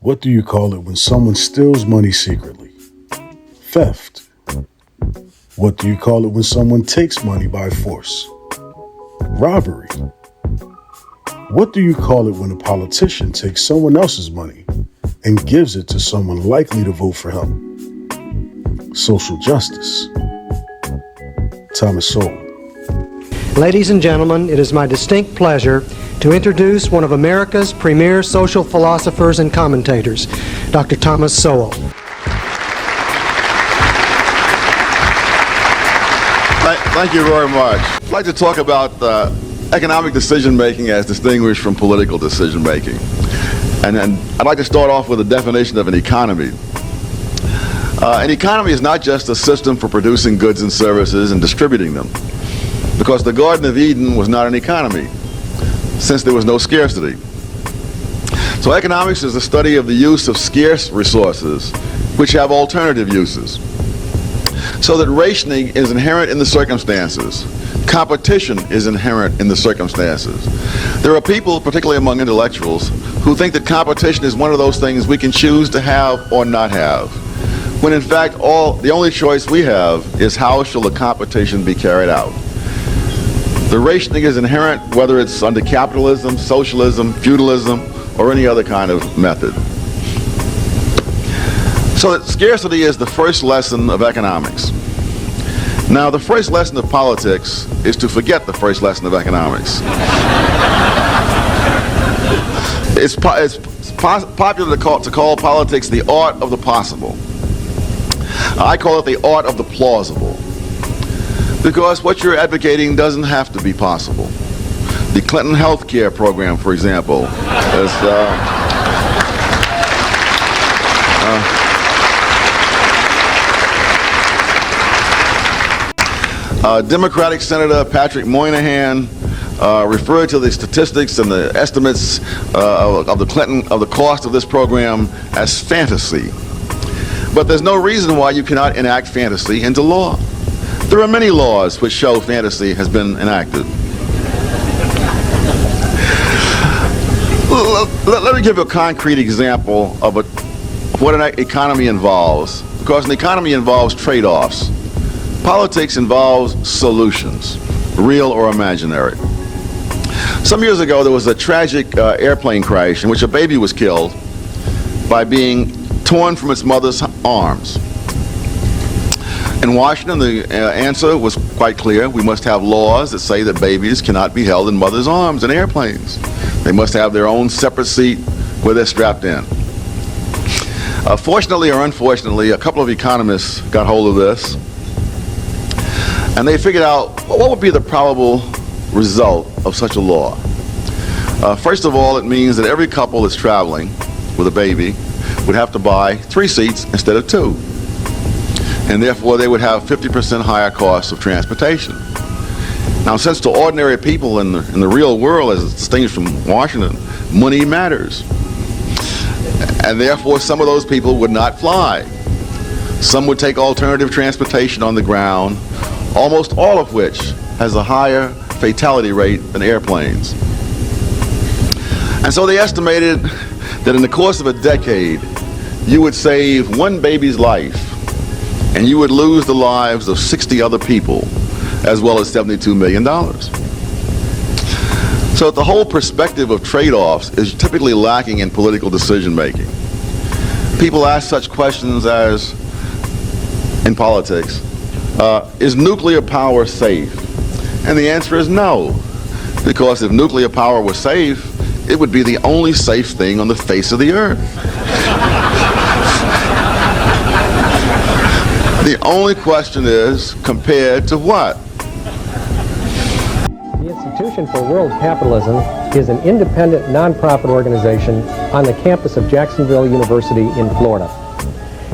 What do you call it when someone steals money secretly? Theft. What do you call it when someone takes money by force? Robbery. What do you call it when a politician takes someone else's money and gives it to someone likely to vote for him? Social justice. Thomas Sowell. Ladies and gentlemen, it is my distinct pleasure to introduce one of America's premier social philosophers and commentators, Dr. Thomas Sowell. Thank you very much. I'd like to talk about economic decision-making as distinguished from political decision-making. And I'd like to start off with a definition of an economy. An economy is not just a system for producing goods and services and distributing them, because the Garden of Eden was not an economy, since there was no scarcity. So economics is the study of the use of scarce resources, which have alternative uses. So that rationing is inherent in the circumstances. Competition is inherent in the circumstances. There are people, particularly among intellectuals, who think that competition is one of those things we can choose to have or not have, when in fact the only choice we have is how shall the competition be carried out. The rationing is inherent whether it's under capitalism, socialism, feudalism, or any other kind of method. So that scarcity is the first lesson of economics. Now, the first lesson of politics is to forget the first lesson of economics. It's popular to call politics the art of the possible. I call it the art of the plausible, because what you're advocating doesn't have to be possible. The Clinton health care program, for example, is Democratic Senator Patrick Moynihan referred to the statistics and the estimates of the cost of this program as fantasy. But there's no reason why you cannot enact fantasy into law. There are many laws which show fantasy has been enacted. Let me give you a concrete example of what an economy involves, because an economy involves trade-offs. Politics involves solutions, real or imaginary. Some years ago, there was a tragic airplane crash in which a baby was killed by being torn from its mother's arms. In Washington, the answer was quite clear. We must have laws that say that babies cannot be held in mothers' arms in airplanes. They must have their own separate seat where they're strapped in. Fortunately or unfortunately, a couple of economists got hold of this, and they figured out what would be the probable result of such a law. First of all, it means that every couple that's traveling with a baby would have to buy 3 seats instead of 2. And therefore they would have 50% higher costs of transportation. Now, since to ordinary people in the real world, as distinguished from Washington, money matters. And therefore some of those people would not fly. Some would take alternative transportation on the ground, almost all of which has a higher fatality rate than airplanes. And so they estimated that in the course of a decade, you would save 1 baby's life, and you would lose the lives of 60 other people, as well as $72 million. So the whole perspective of trade-offs is typically lacking in political decision-making. People ask such questions as, in politics, is nuclear power safe? And the answer is no, because if nuclear power was safe, it would be the only safe thing on the face of the earth. The only question is, compared to what? The Institution for World Capitalism is an independent nonprofit organization on the campus of Jacksonville University in Florida.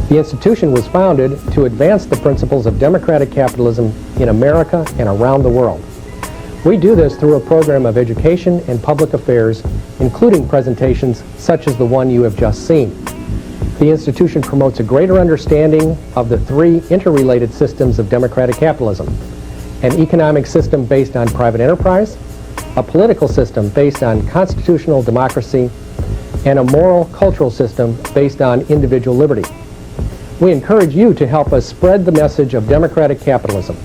The institution was founded to advance the principles of democratic capitalism in America and around the world. We do this through a program of education and public affairs, including presentations such as the one you have just seen. The institution promotes a greater understanding of the 3 interrelated systems of democratic capitalism: an economic system based on private enterprise, a political system based on constitutional democracy, and a moral cultural system based on individual liberty. We encourage you to help us spread the message of democratic capitalism,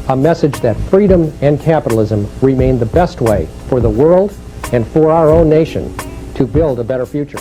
a message that freedom and capitalism remain the best way for the world and for our own nation to build a better future.